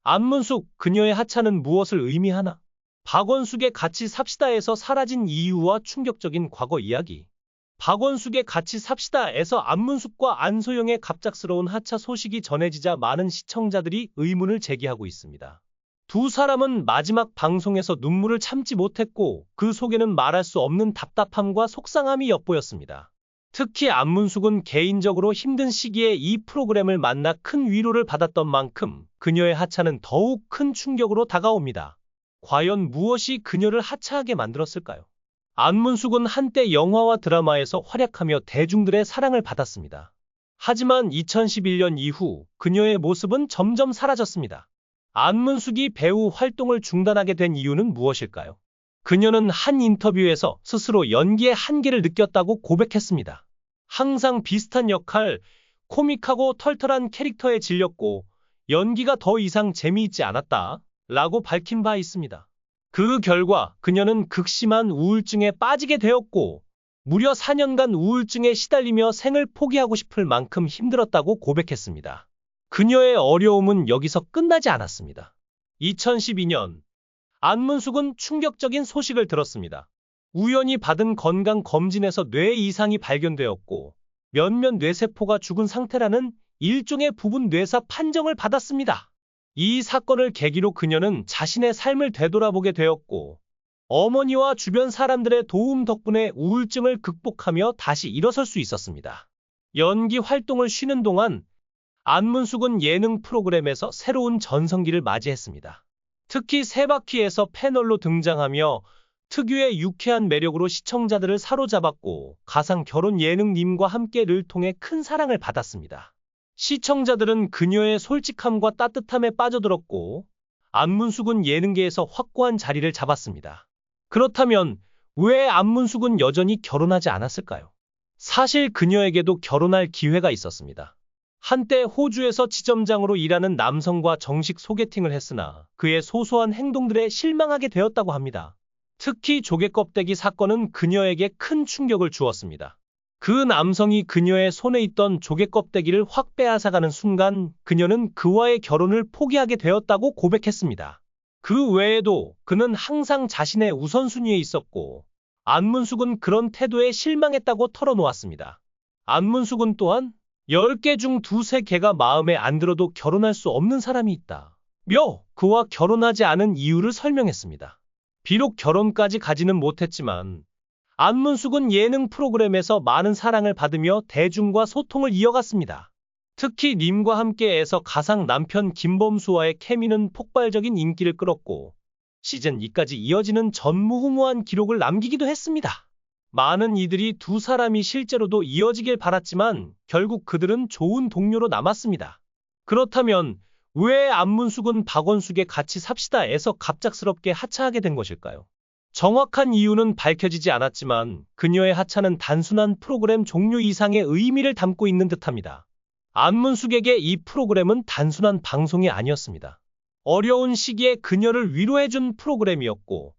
안문숙, 그녀의 하차는 무엇을 의미하나? 박원숙의 같이 삽시다에서 사라진 이유와 충격적인 과거 이야기. 박원숙의 같이 삽시다에서 안문숙과 안소영의 갑작스러운 하차 소식이 전해지자 많은 시청자들이 의문을 제기하고 있습니다. 두 사람은 마지막 방송에서 눈물을 참지 못했고 그 속에는 말할 수 없는 답답함과 속상함이 엿보였습니다. 특히 안문숙은 개인적으로 힘든 시기에 이 프로그램을 만나 큰 위로를 받았던 만큼 그녀의 하차는 더욱 큰 충격으로 다가옵니다. 과연 무엇이 그녀를 하차하게 만들었을까요? 안문숙은 한때 영화와 드라마에서 활약하며 대중들의 사랑을 받았습니다. 하지만 2011년 이후 그녀의 모습은 점점 사라졌습니다. 안문숙이 배우 활동을 중단하게 된 이유는 무엇일까요? 그녀는 한 인터뷰에서 스스로 연기의 한계를 느꼈다고 고백했습니다. 항상 비슷한 역할, 코믹하고 털털한 캐릭터에 질렸고 연기가 더 이상 재미있지 않았다 라고 밝힌 바 있습니다. 그 결과 그녀는 극심한 우울증에 빠지게 되었고 무려 4년간 우울증에 시달리며 생을 포기하고 싶을 만큼 힘들었다고 고백했습니다. 그녀의 어려움은 여기서 끝나지 않았습니다. 2012년 안문숙은 충격적인 소식을 들었습니다. 우연히 받은 건강검진에서 뇌 이상이 발견되었고 몇몇 뇌세포가 죽은 상태라는 일종의 부분 뇌사 판정을 받았습니다. 이 사건을 계기로 그녀는 자신의 삶을 되돌아보게 되었고 어머니와 주변 사람들의 도움 덕분에 우울증을 극복하며 다시 일어설 수 있었습니다. 연기 활동을 쉬는 동안 안문숙은 예능 프로그램에서 새로운 전성기를 맞이했습니다. 특히 세바퀴에서 패널로 등장하며 특유의 유쾌한 매력으로 시청자들을 사로잡았고 가상 결혼 예능님과 함께를 통해 큰 사랑을 받았습니다. 시청자들은 그녀의 솔직함과 따뜻함에 빠져들었고 안문숙은 예능계에서 확고한 자리를 잡았습니다. 그렇다면 왜 안문숙은 여전히 결혼하지 않았을까요? 사실 그녀에게도 결혼할 기회가 있었습니다. 한때 호주에서 지점장으로 일하는 남성과 정식 소개팅을 했으나 그의 소소한 행동들에 실망하게 되었다고 합니다. 특히 조개껍데기 사건은 그녀에게 큰 충격을 주었습니다. 그 남성이 그녀의 손에 있던 조개껍데기를 확 빼앗아가는 순간 그녀는 그와의 결혼을 포기하게 되었다고 고백했습니다. 그 외에도 그는 항상 자신의 우선순위에 있었고 안문숙은 그런 태도에 실망했다고 털어놓았습니다. 안문숙은 또한 10개 중 2~3개가 마음에 안 들어도 결혼할 수 없는 사람이 있다 며 그와 결혼하지 않은 이유를 설명했습니다. 비록 결혼까지 가지는 못했지만 안문숙은 예능 프로그램에서 많은 사랑을 받으며 대중과 소통을 이어갔습니다. 특히 님과 함께에서 가상 남편 김범수와의 케미는 폭발적인 인기를 끌었고 시즌2까지 이어지는 전무후무한 기록을 남기기도 했습니다. 많은 이들이 두 사람이 실제로도 이어지길 바랐지만 결국 그들은 좋은 동료로 남았습니다. 그렇다면 왜 안문숙은 박원숙의 같이 삽시다에서 갑작스럽게 하차하게 된 것일까요? 정확한 이유는 밝혀지지 않았지만 그녀의 하차는 단순한 프로그램 종료 이상의 의미를 담고 있는 듯합니다. 안문숙에게 이 프로그램은 단순한 방송이 아니었습니다. 어려운 시기에 그녀를 위로해준 프로그램이었고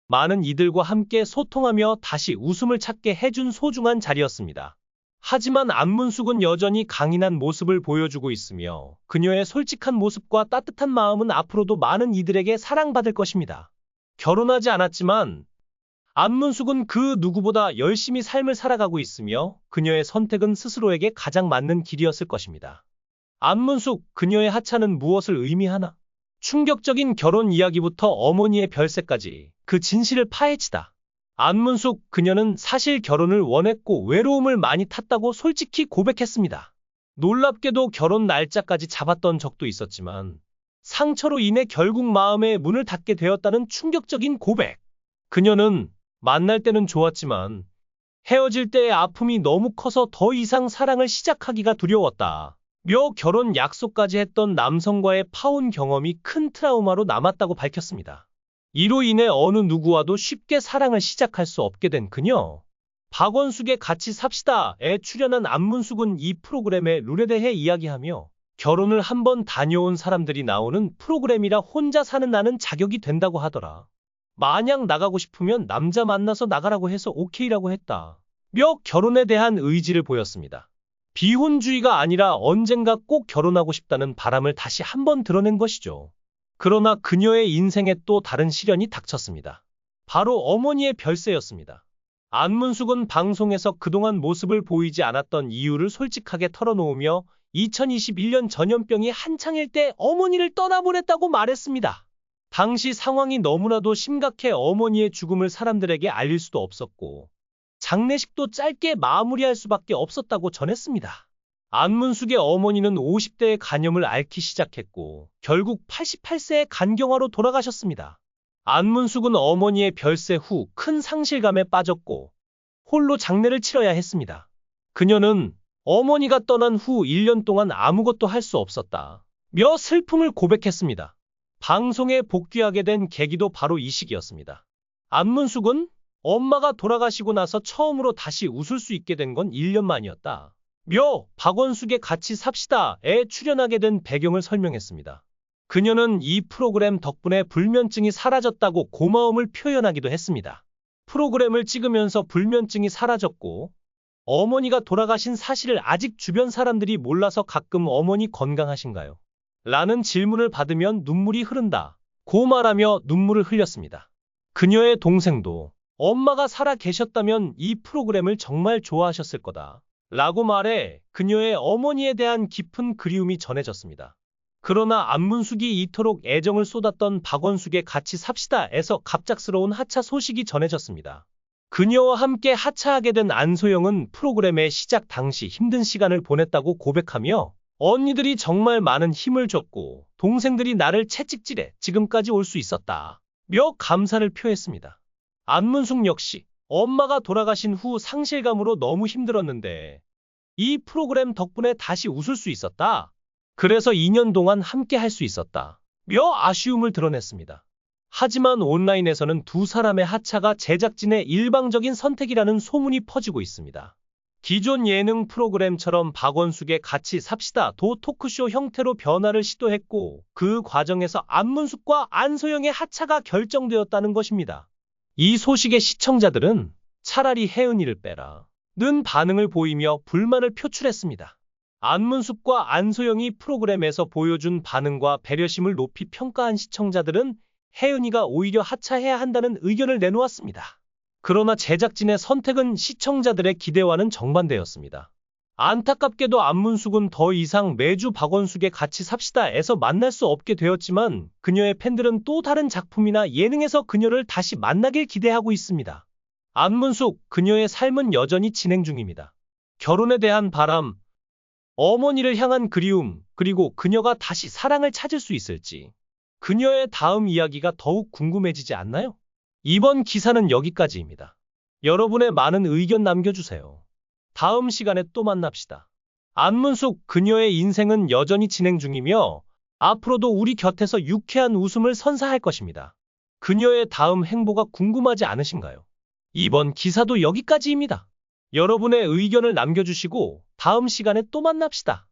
많은 이들과 함께 소통하며 다시 웃음을 찾게 해준 소중한 자리였습니다. 하지만 안문숙은 여전히 강인한 모습을 보여주고 있으며 그녀의 솔직한 모습과 따뜻한 마음은 앞으로도 많은 이들에게 사랑받을 것입니다. 결혼하지 않았지만 안문숙은 그 누구보다 열심히 삶을 살아가고 있으며 그녀의 선택은 스스로에게 가장 맞는 길이었을 것입니다. 안문숙, 그녀의 하차는 무엇을 의미하나? 충격적인 결혼 이야기부터 어머니의 별세까지 그 진실을 파헤치다. 안문숙, 그녀는 사실 결혼을 원했고 외로움을 많이 탔다고 솔직히 고백했습니다. 놀랍게도 결혼 날짜까지 잡았던 적도 있었지만 상처로 인해 결국 마음의 문을 닫게 되었다는 충격적인 고백. 그녀는 만날 때는 좋았지만 헤어질 때의 아픔이 너무 커서 더 이상 사랑을 시작하기가 두려웠다 며 결혼 약속까지 했던 남성과의 파혼 경험이 큰 트라우마로 남았다고 밝혔습니다. 이로 인해 어느 누구와도 쉽게 사랑을 시작할 수 없게 된 그녀. 박원숙의 같이 삽시다에 출연한 안문숙은 이 프로그램의 룰에 대해 이야기하며 결혼을 한번 다녀온 사람들이 나오는 프로그램이라 혼자 사는 나는 자격이 된다고 하더라. 만약 나가고 싶으면 남자 만나서 나가라고 해서 오케이라고 했다 며 결혼에 대한 의지를 보였습니다. 비혼주의가 아니라 언젠가 꼭 결혼하고 싶다는 바람을 다시 한번 드러낸 것이죠. 그러나 그녀의 인생에 또 다른 시련이 닥쳤습니다. 바로 어머니의 별세였습니다. 안문숙은 방송에서 그동안 모습을 보이지 않았던 이유를 솔직하게 털어놓으며 2021년 전염병이 한창일 때 어머니를 떠나보냈다고 말했습니다. 당시 상황이 너무나도 심각해 어머니의 죽음을 사람들에게 알릴 수도 없었고 장례식도 짧게 마무리할 수밖에 없었다고 전했습니다. 안문숙의 어머니는 50대에 간염을 앓기 시작했고 결국 88세에 간경화로 돌아가셨습니다. 안문숙은 어머니의 별세 후 큰 상실감에 빠졌고 홀로 장례를 치러야 했습니다. 그녀는 어머니가 떠난 후 1년 동안 아무것도 할 수 없었다며 슬픔을 고백했습니다. 방송에 복귀하게 된 계기도 바로 이 시기였습니다. 안문숙은 엄마가 돌아가시고 나서 처음으로 다시 웃을 수 있게 된 건 1년 만이었다. 박원숙의 같이 삽시다에 출연하게 된 배경을 설명했습니다. 그녀는 이 프로그램 덕분에 불면증이 사라졌다고 고마움을 표현하기도 했습니다. 프로그램을 찍으면서 불면증이 사라졌고 어머니가 돌아가신 사실을 아직 주변 사람들이 몰라서 가끔 어머니 건강하신가요? 라는 질문을 받으면 눈물이 흐른다 고 말하며 눈물을 흘렸습니다. 그녀의 동생도 엄마가 살아 계셨다면 이 프로그램을 정말 좋아하셨을 거다 라고 말해 그녀의 어머니에 대한 깊은 그리움이 전해졌습니다. 그러나 안문숙이 이토록 애정을 쏟았던 박원숙의 같이 삽시다에서 갑작스러운 하차 소식이 전해졌습니다. 그녀와 함께 하차하게 된 안소영은 프로그램의 시작 당시 힘든 시간을 보냈다고 고백하며 언니들이 정말 많은 힘을 줬고 동생들이 나를 채찍질해 지금까지 올 수 있었다 며 감사를 표했습니다. 안문숙 역시 엄마가 돌아가신 후 상실감으로 너무 힘들었는데 이 프로그램 덕분에 다시 웃을 수 있었다. 그래서 2년 동안 함께 할 수 있었다 며 아쉬움을 드러냈습니다. 하지만 온라인에서는 두 사람의 하차가 제작진의 일방적인 선택이라는 소문이 퍼지고 있습니다. 기존 예능 프로그램처럼 박원숙의 같이 삽시다도 토크쇼 형태로 변화를 시도했고 그 과정에서 안문숙과 안소영의 하차가 결정되었다는 것입니다. 이 소식에 시청자들은 차라리 혜은이를 빼라 는 반응을 보이며 불만을 표출했습니다. 안문숙과 안소영이 프로그램에서 보여준 반응과 배려심을 높이 평가한 시청자들은 혜은이가 오히려 하차해야 한다는 의견을 내놓았습니다. 그러나 제작진의 선택은 시청자들의 기대와는 정반대였습니다. 안타깝게도 안문숙은 더 이상 매주 박원숙의 같이 삽시다에서 만날 수 없게 되었지만 그녀의 팬들은 또 다른 작품이나 예능에서 그녀를 다시 만나길 기대하고 있습니다. 안문숙, 그녀의 삶은 여전히 진행 중입니다. 결혼에 대한 바람, 어머니를 향한 그리움, 그리고 그녀가 다시 사랑을 찾을 수 있을지 그녀의 다음 이야기가 더욱 궁금해지지 않나요? 이번 기사는 여기까지입니다. 여러분의 많은 의견 남겨주세요. 다음 시간에 또 만납시다. 안문숙, 그녀의 인생은 여전히 진행 중이며 앞으로도 우리 곁에서 유쾌한 웃음을 선사할 것입니다. 그녀의 다음 행보가 궁금하지 않으신가요? 이번 기사도 여기까지입니다. 여러분의 의견을 남겨주시고 다음 시간에 또 만납시다.